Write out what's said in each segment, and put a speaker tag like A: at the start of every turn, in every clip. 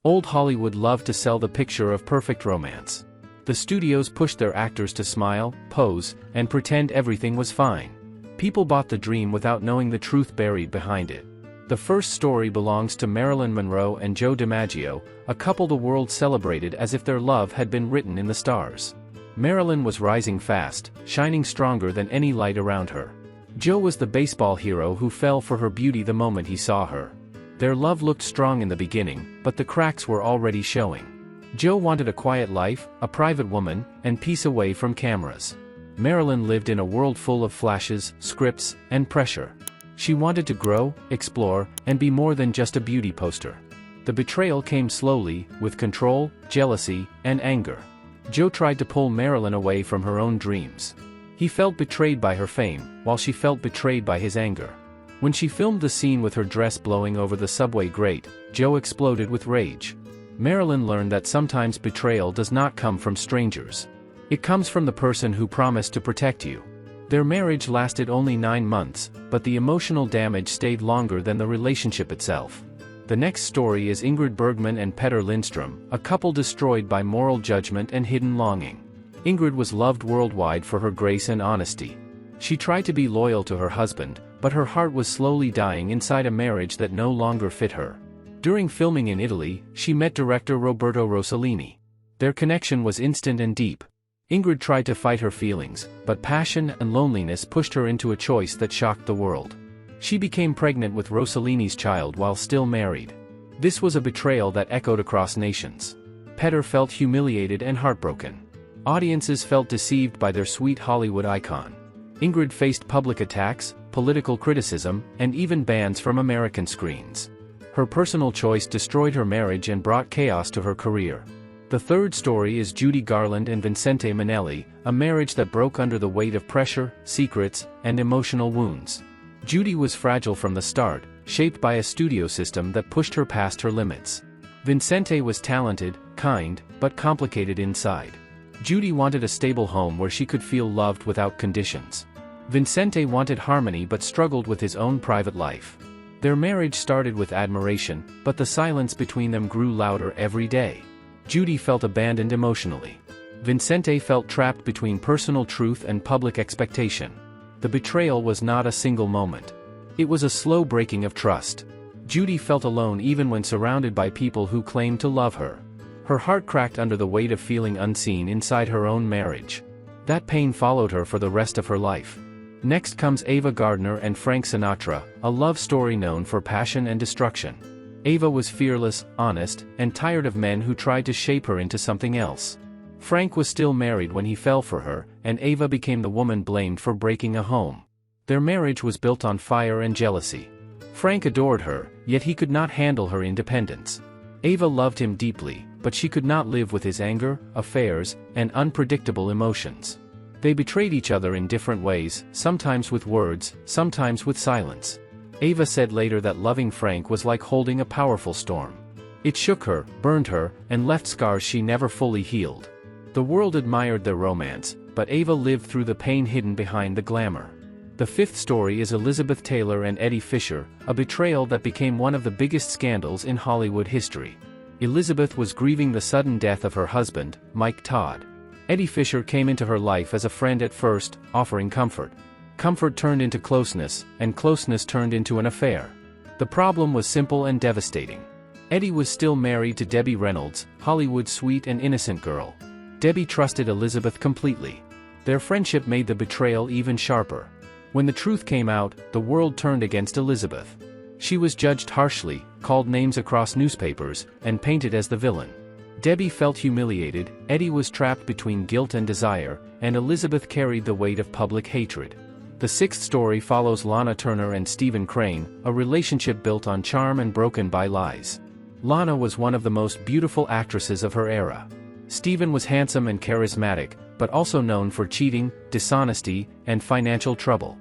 A: Old Hollywood loved to sell the picture of perfect romance. The studios pushed their actors to smile, pose, and pretend everything was fine. People bought the dream without knowing the truth buried behind it. The first story belongs to Marilyn Monroe and Joe DiMaggio, a couple the world celebrated as if their love had been written in the stars. Marilyn was rising fast, shining stronger than any light around her. Joe was the baseball hero who fell for her beauty the moment he saw her. Their love looked strong in the beginning, but the cracks were already showing. Joe wanted a quiet life, a private woman, and peace away from cameras. Marilyn lived in a world full of flashes, scripts, and pressure. She wanted to grow, explore, and be more than just a beauty poster. The betrayal came slowly, with control, jealousy, and anger. Joe tried to pull Marilyn away from her own dreams. He felt betrayed by her fame, while she felt betrayed by his anger. When she filmed the scene with her dress blowing over the subway grate, Joe exploded with rage. Marilyn learned that sometimes betrayal does not come from strangers. It comes from the person who promised to protect you. Their marriage lasted only 9 months, but the emotional damage stayed longer than the relationship itself. The next story is Ingrid Bergman and Petter Lindstrom, a couple destroyed by moral judgment and hidden longing. Ingrid was loved worldwide for her grace and honesty. She tried to be loyal to her husband, but her heart was slowly dying inside a marriage that no longer fit her. During filming in Italy, she met director Roberto Rossellini. Their connection was instant and deep. Ingrid tried to fight her feelings, but passion and loneliness pushed her into a choice that shocked the world. She became pregnant with Rossellini's child while still married. This was a betrayal that echoed across nations. Petter felt humiliated and heartbroken. Audiences felt deceived by their sweet Hollywood icon. Ingrid faced public attacks, political criticism, and even bans from American screens. Her personal choice destroyed her marriage and brought chaos to her career. The third story is Judy Garland and Vincente Minnelli, a marriage that broke under the weight of pressure, secrets, and emotional wounds. Judy was fragile from the start, shaped by a studio system that pushed her past her limits. Vincente was talented, kind, but complicated inside. Judy wanted a stable home where she could feel loved without conditions. Vincente wanted harmony but struggled with his own private life. Their marriage started with admiration, but the silence between them grew louder every day. Judy felt abandoned emotionally. Vincente felt trapped between personal truth and public expectation. The betrayal was not a single moment. It was a slow breaking of trust. Judy felt alone even when surrounded by people who claimed to love her. Her heart cracked under the weight of feeling unseen inside her own marriage. That pain followed her for the rest of her life. Next comes Ava Gardner and Frank Sinatra, a love story known for passion and destruction. Ava was fearless, honest, and tired of men who tried to shape her into something else. Frank was still married when he fell for her, and Ava became the woman blamed for breaking a home. Their marriage was built on fire and jealousy. Frank adored her, yet he could not handle her independence. Ava loved him deeply, but she could not live with his anger, affairs, and unpredictable emotions. They betrayed each other in different ways, sometimes with words, sometimes with silence. Ava said later that loving Frank was like holding a powerful storm. It shook her, burned her, and left scars she never fully healed. The world admired their romance, but Ava lived through the pain hidden behind the glamour. The fifth story is Elizabeth Taylor and Eddie Fisher, a betrayal that became one of the biggest scandals in Hollywood history. Elizabeth was grieving the sudden death of her husband, Mike Todd. Eddie Fisher came into her life as a friend at first, offering comfort. Comfort turned into closeness, and closeness turned into an affair. The problem was simple and devastating. Eddie was still married to Debbie Reynolds, Hollywood's sweet and innocent girl. Debbie trusted Elizabeth completely. Their friendship made the betrayal even sharper. When the truth came out, the world turned against Elizabeth. She was judged harshly, called names across newspapers, and painted as the villain. Debbie felt humiliated, Eddie was trapped between guilt and desire, and Elizabeth carried the weight of public hatred. The sixth story follows Lana Turner and Stephen Crane, a relationship built on charm and broken by lies. Lana was one of the most beautiful actresses of her era. Stephen was handsome and charismatic, but also known for cheating, dishonesty, and financial trouble.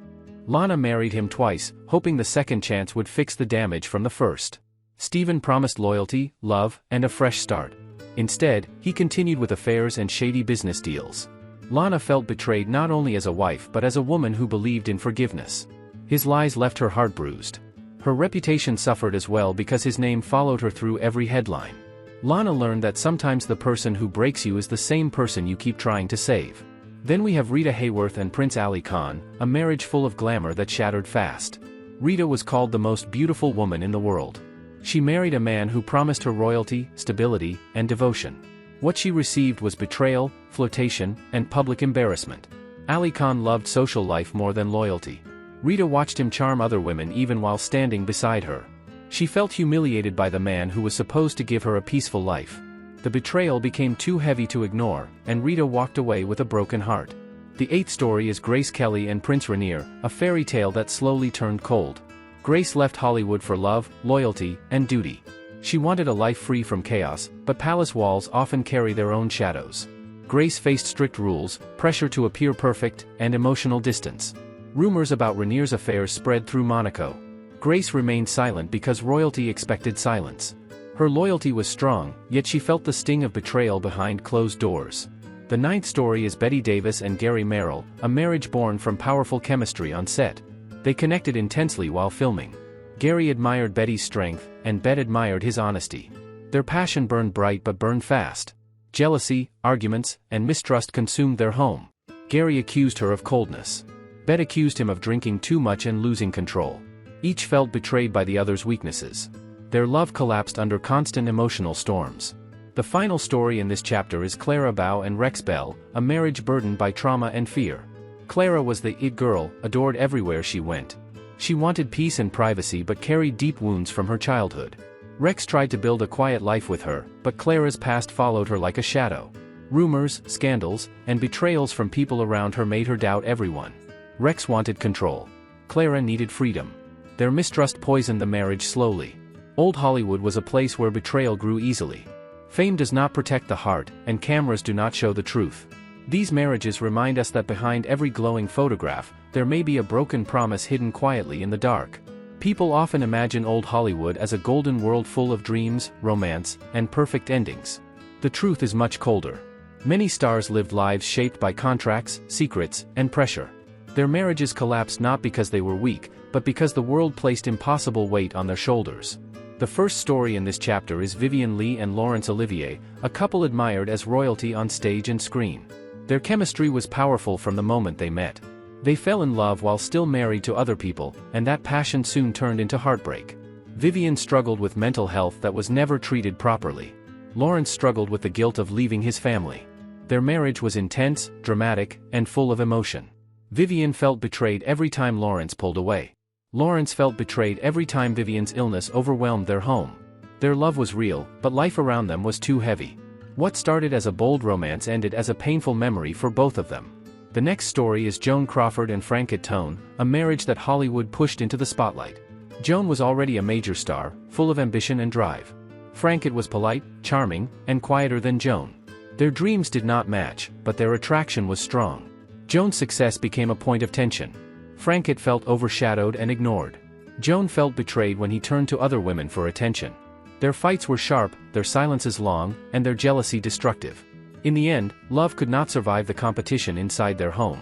A: Lana married him twice, hoping the second chance would fix the damage from the first. Stephen promised loyalty, love, and a fresh start. Instead, he continued with affairs and shady business deals. Lana felt betrayed not only as a wife but as a woman who believed in forgiveness. His lies left her heart bruised. Her reputation suffered as well because his name followed her through every headline. Lana learned that sometimes the person who breaks you is the same person you keep trying to save. Then we have Rita Hayworth and Prince Ali Khan, a marriage full of glamour that shattered fast. Rita was called the most beautiful woman in the world. She married a man who promised her royalty, stability, and devotion. What she received was betrayal, flirtation, and public embarrassment. Ali Khan loved social life more than loyalty. Rita watched him charm other women even while standing beside her. She felt humiliated by the man who was supposed to give her a peaceful life. The betrayal became too heavy to ignore, and Rita walked away with a broken heart. The eighth story is Grace Kelly and Prince Rainier, a fairy tale that slowly turned cold. Grace left Hollywood for love, loyalty, and duty. She wanted a life free from chaos, but palace walls often carry their own shadows. Grace faced strict rules, pressure to appear perfect, and emotional distance. Rumors about Rainier's affairs spread through Monaco. Grace remained silent because royalty expected silence. Her loyalty was strong, yet she felt the sting of betrayal behind closed doors. The ninth story is Bette Davis and Gary Merrill, a marriage born from powerful chemistry on set. They connected intensely while filming. Gary admired Betty's strength, and Bette admired his honesty. Their passion burned bright but burned fast. Jealousy, arguments, and mistrust consumed their home. Gary accused her of coldness. Bette accused him of drinking too much and losing control. Each felt betrayed by the other's weaknesses. Their love collapsed under constant emotional storms. The final story in this chapter is Clara and Rex Bell, a marriage burdened by trauma and fear. Clara was the it girl, adored everywhere she went. She wanted peace and privacy but carried deep wounds from her childhood. Rex tried to build a quiet life with her, but Clara's past followed her like a shadow. Rumors, scandals, and betrayals from people around her made her doubt everyone. Rex wanted control. Clara needed freedom. Their mistrust poisoned the marriage slowly. Old Hollywood was a place where betrayal grew easily. Fame does not protect the heart, and cameras do not show the truth. These marriages remind us that behind every glowing photograph, there may be a broken promise hidden quietly in the dark. People often imagine old Hollywood as a golden world full of dreams, romance, and perfect endings. The truth is much colder. Many stars lived lives shaped by contracts, secrets, and pressure. Their marriages collapsed not because they were weak, but because the world placed impossible weight on their shoulders. The first story in this chapter is Vivien and Laurence Olivier, a couple admired as royalty on stage and screen. Their chemistry was powerful from the moment they met. They fell in love while still married to other people, and that passion soon turned into heartbreak. Vivien struggled with mental health that was never treated properly. Laurence struggled with the guilt of leaving his family. Their marriage was intense, dramatic, and full of emotion. Vivien felt betrayed every time Laurence pulled away. Laurence felt betrayed every time Vivien's illness overwhelmed their home. Their love was real, but life around them was too heavy. What started as a bold romance ended as a painful memory for both of them. The next story is Joan Crawford and Frank Tone, a marriage that Hollywood pushed into the spotlight. Joan was already a major star, full of ambition and drive. Frank was polite, charming, and quieter than Joan. Their dreams did not match, but their attraction was strong. Joan's success became a point of tension. Frank felt overshadowed and ignored. Joan felt betrayed when he turned to other women for attention. Their fights were sharp, their silences long, and their jealousy destructive. In the end, love could not survive the competition inside their home.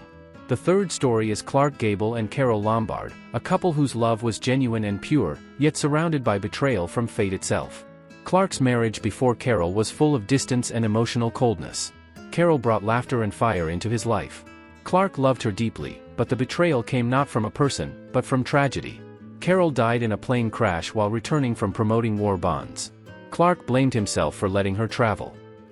A: The third story is Clark Gable and Carole Lombard, a couple whose love was genuine and pure, yet surrounded by betrayal from fate itself. Clark's marriage before Carole was full of distance and emotional coldness. Carole brought laughter and fire into his life. Clark loved her deeply, but the betrayal came not from a person, but from tragedy. Carole died in a plane crash while returning from promoting war bonds. Clark blamed himself for letting her travel.